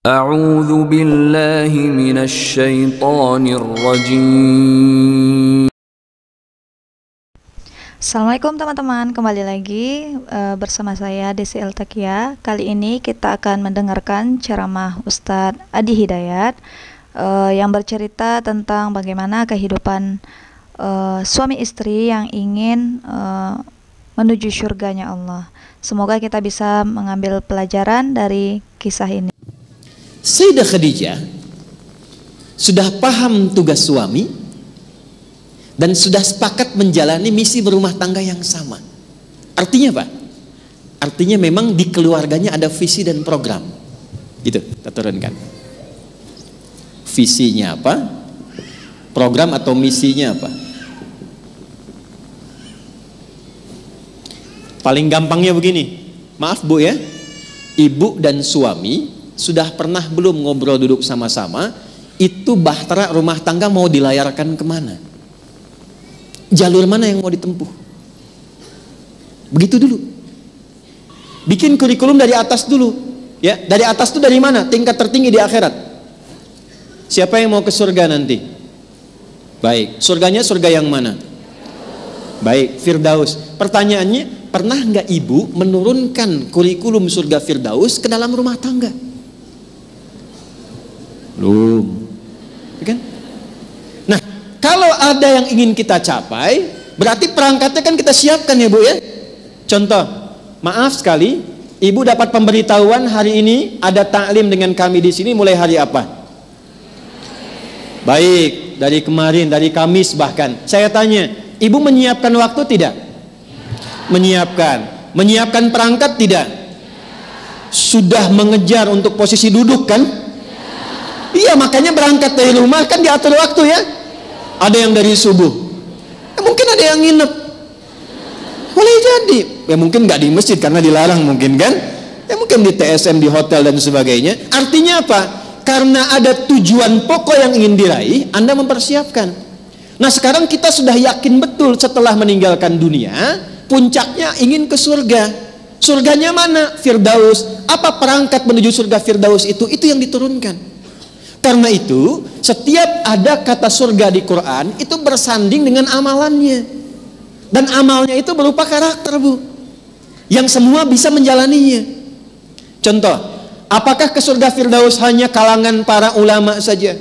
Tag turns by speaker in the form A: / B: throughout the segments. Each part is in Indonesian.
A: أعوذ بالله من الشيطان الرجيم.
B: Assalamualaikum teman-teman, kembali lagi bersama saya Desi Eltakia. Kali ini kita akan mendengarkan ceramah Ustadz Adi Hidayat yang bercerita tentang bagaimana kehidupan suami istri yang ingin menuju surganya Allah. Semoga kita bisa mengambil pelajaran dari kisah ini.
C: Sayyidah Khadijah sudah paham tugas suami dan sudah sepakat menjalani misi berumah tangga yang sama. Artinya apa? Artinya memang di keluarganya ada visi dan program. Gitu, kita turunkan. Visinya apa? Program atau misinya apa? Paling gampangnya begini. Maaf Bu ya. Ibu dan suami sudah pernah belum ngobrol duduk sama-sama, itu bahtera rumah tangga mau dilayarkan kemana? Jalur mana yang mau ditempuh? Begitu dulu. Bikin kurikulum dari atas dulu. Ya, dari atas itu dari mana? Tingkat tertinggi di akhirat. Siapa yang mau ke surga nanti? Baik, surganya surga yang mana? Baik, Firdaus. Pertanyaannya, pernah nggak ibu menurunkan kurikulum surga Firdaus ke dalam rumah tangga? Belum, kan? Nah, kalau ada yang ingin kita capai, berarti perangkatnya kan kita siapkan ya Bu ya. Contoh, maaf sekali, ibu dapat pemberitahuan hari ini ada taklim dengan kami di sini mulai hari apa? Baik, dari kemarin, dari Kamis bahkan. Saya tanya, ibu menyiapkan waktu tidak? Menyiapkan perangkat tidak? Sudah mengejar untuk posisi duduk kan? Iya, makanya berangkat dari rumah kan diatur waktu ya. Ada yang dari subuh, mungkin ada yang nginep, boleh jadi ya, mungkin nggak di masjid karena dilarang mungkin kan ya, mungkin di TSM, di hotel dan sebagainya. Artinya apa? Karena ada tujuan pokok yang ingin diraih, Anda mempersiapkan. Nah sekarang kita sudah yakin betul setelah meninggalkan dunia, puncaknya ingin ke surga. Surganya mana? Firdaus. Apa perangkat menuju surga Firdaus itu yang diturunkan. Karena itu, setiap ada kata surga di Quran itu bersanding dengan amalannya. Dan amalnya itu berupa karakter Bu, yang semua bisa menjalaninya. Contoh, apakah ke surga Firdaus hanya kalangan para ulama saja?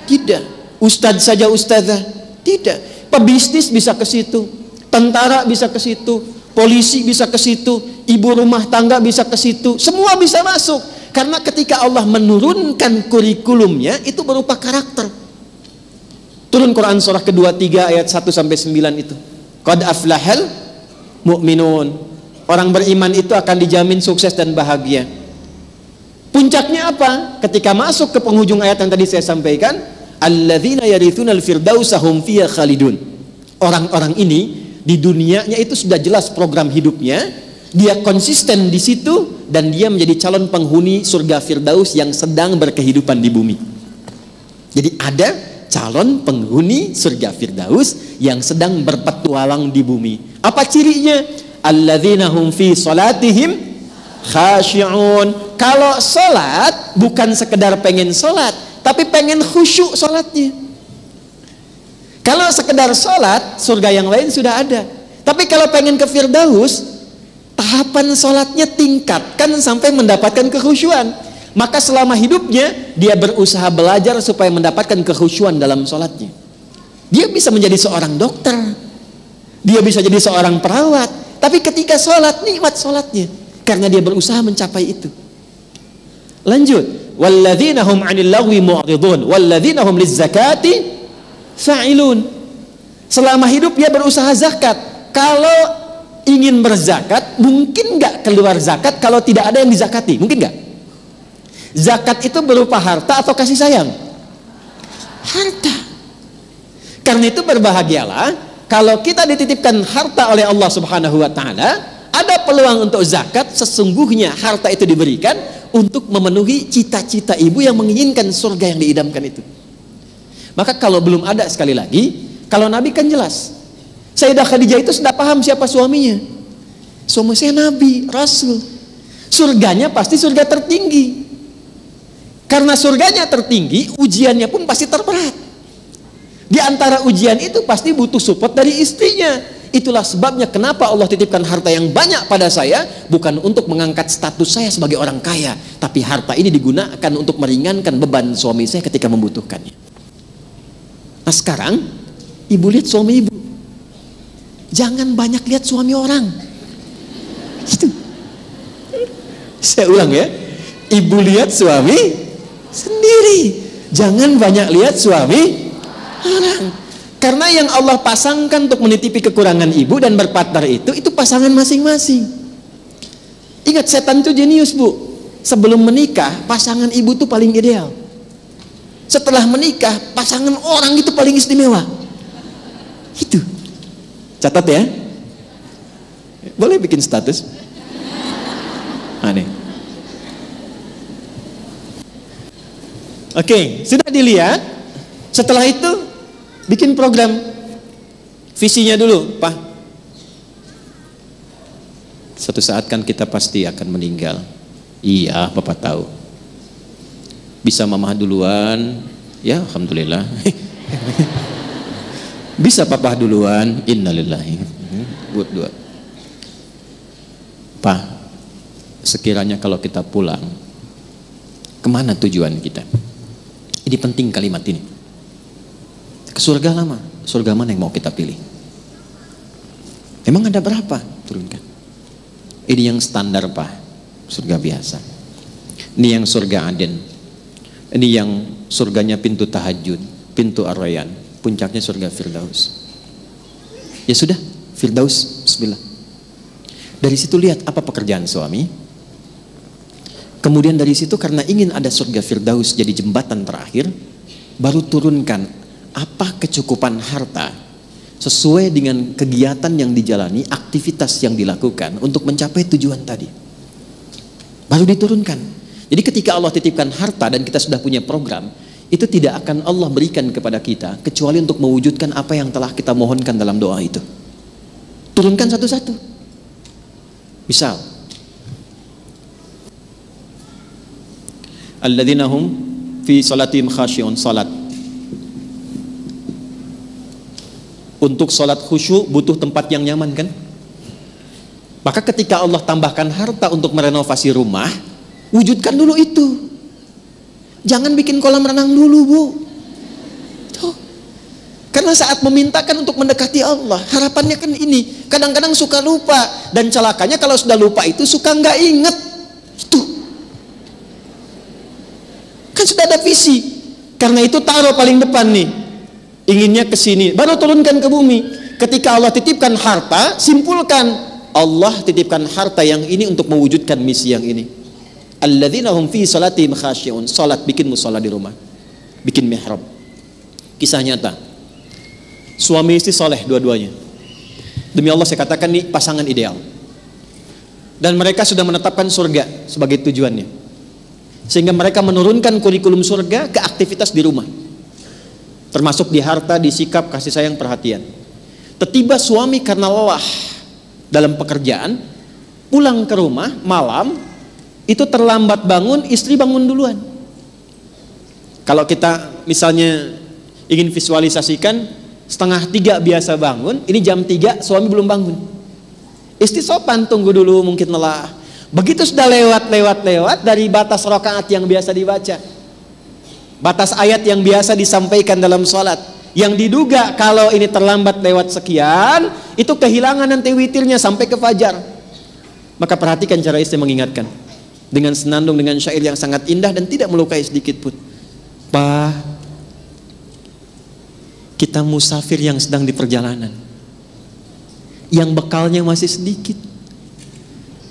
C: Tidak. Ustadz saja, ustadzah? Tidak. Pebisnis bisa ke situ, tentara bisa ke situ, polisi bisa ke situ, ibu rumah tangga bisa ke situ, semua bisa masuk. Karena ketika Allah menurunkan kurikulumnya itu berupa karakter. Turun Quran surah kedua 3 ayat 1 sampai 9 itu. Qad aflahal mu'minun. Orang beriman itu akan dijamin sukses dan bahagia. Puncaknya apa? Ketika masuk ke penghujung ayat yang tadi saya sampaikan, alladzina yarithunal firdausa hum fiha khalidun. Orang-orang ini di dunianya itu sudah jelas program hidupnya. Dia konsisten di situ dan dia menjadi calon penghuni surga Firdaus yang sedang berkehidupan di bumi. Jadi ada calon penghuni surga Firdaus yang sedang berpetualang di bumi. Apa cirinya? Alladzina hum fi salatihim khashi'un. Kalau salat bukan sekedar pengen salat, tapi pengen khusyuk salatnya. Kalau sekedar salat, surga yang lain sudah ada. Tapi kalau pengen ke Firdaus, tahapan sholatnya tingkatkan sampai mendapatkan kekhusyuan. Maka selama hidupnya dia berusaha belajar supaya mendapatkan kekhusyuan dalam sholatnya. Dia bisa menjadi seorang dokter, dia bisa jadi seorang perawat, tapi ketika sholat nikmat sholatnya karena dia berusaha mencapai itu. Lanjut, walladzina hum 'anil lagwi mu'ridun walladzina hum lizzakati fa'ilun. Selama hidup dia berusaha zakat. Kalau ingin berzakat, mungkin nggak keluar zakat kalau tidak ada yang dizakati? Mungkin nggak? Zakat itu berupa harta atau kasih sayang? Harta. Karena itu berbahagialah kalau kita dititipkan harta oleh Allah Subhanahu wa Ta'ala. Ada peluang untuk zakat. Sesungguhnya harta itu diberikan untuk memenuhi cita-cita ibu yang menginginkan surga yang diidamkan itu. Maka kalau belum ada, sekali lagi, kalau Nabi kan jelas, Sayyidah Khadijah itu sudah paham siapa suaminya. Suami saya Nabi, Rasul. Surganya pasti surga tertinggi. Karena surganya tertinggi, ujiannya pun pasti terberat. Di antara ujian itu pasti butuh support dari istrinya. Itulah sebabnya kenapa Allah titipkan harta yang banyak pada saya, bukan untuk mengangkat status saya sebagai orang kaya, tapi harta ini digunakan untuk meringankan beban suami saya ketika membutuhkannya. Nah sekarang, ibu lihat suami ibu. Jangan banyak lihat suami orang. Itu. Saya ulang ya. Ibu lihat suami sendiri. Jangan banyak lihat suami orang. Karena yang Allah pasangkan untuk menitipi kekurangan ibu dan berpartner itu pasangan masing-masing. Ingat, setan itu jenius, Bu. Sebelum menikah, pasangan ibu itu paling ideal. Setelah menikah, pasangan orang itu paling istimewa. Itu. Catat ya. Boleh bikin status. Aneh. Oke, sudah dilihat. Setelah itu bikin program. Visinya dulu, Pak. Suatu saat kan kita pasti akan meninggal. Iya, Bapak tahu. Bisa Mama duluan? Ya, alhamdulillah. Bisa Papa duluan? Innalillahi. Buat dua. Pak, sekiranya kalau kita pulang, kemana tujuan kita? Ini penting kalimat ini. Ke surga lama. Surga mana yang mau kita pilih? Emang ada berapa? Turunkan. Ini yang standar, Pak. Surga biasa. Ini yang surga Aden. Ini yang surganya pintu tahajud, pintu Ar-Rayyan, puncaknya surga Firdaus. Ya sudah, Firdaus, bismillah. Dari situ lihat apa pekerjaan suami. Kemudian dari situ karena ingin ada surga Firdaus jadi jembatan terakhir, baru turunkan apa kecukupan harta sesuai dengan kegiatan yang dijalani, aktivitas yang dilakukan untuk mencapai tujuan tadi. Baru diturunkan. Jadi ketika Allah titipkan harta dan kita sudah punya program, itu tidak akan Allah berikan kepada kita kecuali untuk mewujudkan apa yang telah kita mohonkan dalam doa itu. Turunkan satu-satu. Misal, alladzina hum fi salatihim khasyi'un, salat. Untuk salat khusyuk butuh tempat yang nyaman kan? Maka ketika Allah tambahkan harta untuk merenovasi rumah, wujudkan dulu itu. Jangan bikin kolam renang dulu, Bu. Tuh. Karena saat memintakan untuk mendekati Allah, harapannya kan ini. Kadang-kadang suka lupa. Dan celakanya kalau sudah lupa itu suka nggak inget. Itu. Kan sudah ada visi. Karena itu taruh paling depan nih. Inginnya ke sini. Baru turunkan ke bumi. Ketika Allah titipkan harta, simpulkan. Allah titipkan harta yang ini untuk mewujudkan misi yang ini. Alladzina hum fi salatihim khasyi'un. Salat, bikin mushola di rumah. Bikin mihrab. Kisah nyata. Suami istri soleh dua-duanya. Demi Allah saya katakan nih pasangan ideal. Dan mereka sudah menetapkan surga sebagai tujuannya. Sehingga mereka menurunkan kurikulum surga ke aktivitas di rumah. Termasuk di harta, di sikap, kasih sayang, perhatian. Tiba suami karena lelah dalam pekerjaan, pulang ke rumah malam, itu terlambat bangun, istri bangun duluan. Kalau kita misalnya ingin visualisasikan, 2:30 biasa bangun, ini jam 3 suami belum bangun. Istri sopan, tunggu dulu, mungkin lelah. Begitu sudah lewat dari batas rakaat yang biasa dibaca, batas ayat yang biasa disampaikan dalam sholat, yang diduga kalau ini terlambat lewat sekian, itu kehilangan nanti witirnya sampai ke fajar. Maka perhatikan cara istri mengingatkan dengan senandung, dengan syair yang sangat indah dan tidak melukai sedikit pun. Pak, kita musafir yang sedang di perjalanan, yang bekalnya masih sedikit,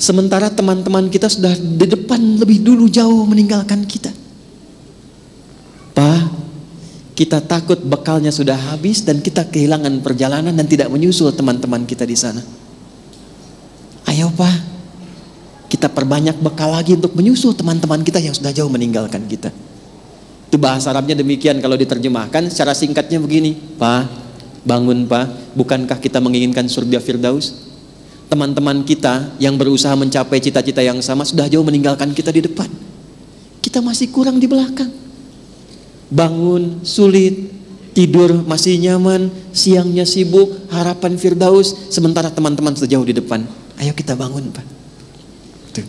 C: sementara teman-teman kita sudah di depan lebih dulu jauh meninggalkan kita. Pak, kita takut bekalnya sudah habis dan kita kehilangan perjalanan dan tidak menyusul teman-teman kita di sana. Ayo Pak, kita perbanyak bekal lagi untuk menyusul teman-teman kita yang sudah jauh meninggalkan kita. Itu bahasa Arabnya demikian kalau diterjemahkan secara singkatnya begini. Pak, bangun Pak, bukankah kita menginginkan surga Firdaus? Teman-teman kita yang berusaha mencapai cita-cita yang sama sudah jauh meninggalkan kita di depan. Kita kita masih kurang di belakang. Bangun sulit, tidur masih nyaman, siangnya sibuk, harapan firdaus, sementara teman-teman sudah jauh di depan. Ayo kita bangun, Pak. Tuh.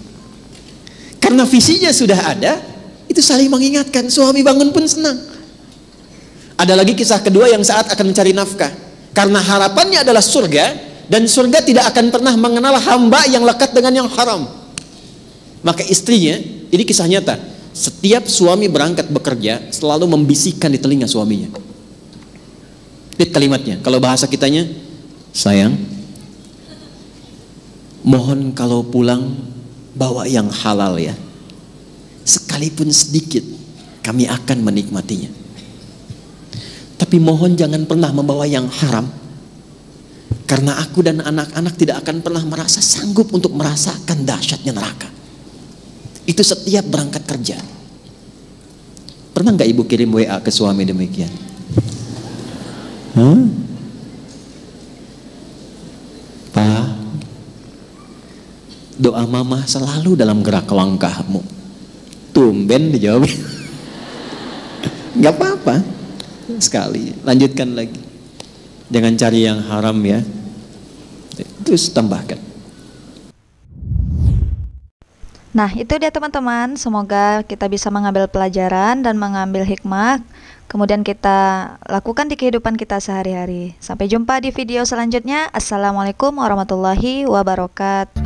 C: Karena visinya sudah ada, itu saling mengingatkan. Suami bangun pun senang. Ada lagi kisah kedua yang saat akan mencari nafkah. Karena harapannya adalah surga, dan surga tidak akan pernah mengenal hamba yang lekat dengan yang haram. Maka istrinya, ini kisah nyata, setiap suami berangkat bekerja selalu membisikkan di telinga suaminya. Lihat kalimatnya, kalau bahasa kitanya, sayang, mohon kalau pulang bawa yang halal ya. Sekalipun sedikit, kami akan menikmatinya. Tapi mohon jangan pernah membawa yang haram. Karena aku dan anak-anak tidak akan pernah merasa sanggup untuk merasakan dahsyatnya neraka. Itu setiap berangkat kerja. Pernah nggak ibu kirim WA ke suami demikian? Pak, doa mama selalu dalam gerak langkahmu. Tumben dijawab. Nggak apa-apa. Sekali, lanjutkan lagi. Jangan cari yang haram ya. Terus tambahkan.
B: Nah, itu dia teman-teman. Semoga kita bisa mengambil pelajaran dan mengambil hikmah, kemudian kita lakukan di kehidupan kita sehari-hari. Sampai jumpa di video selanjutnya. Assalamualaikum warahmatullahi wabarakatuh.